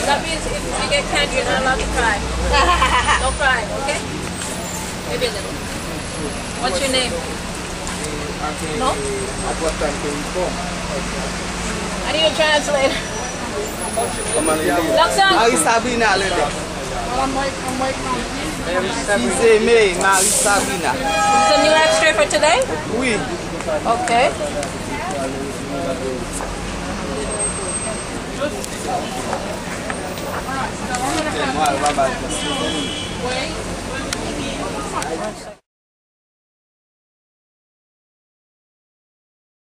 That means if you get candy, you're not allowed to cry. Don't cry, okay? Maybe a little. What's your name? No? I need a translator. Laksan! Marie Sabina, She's May, Marie Sabina. Is this a new extra for today? Oui. Okay. Moi,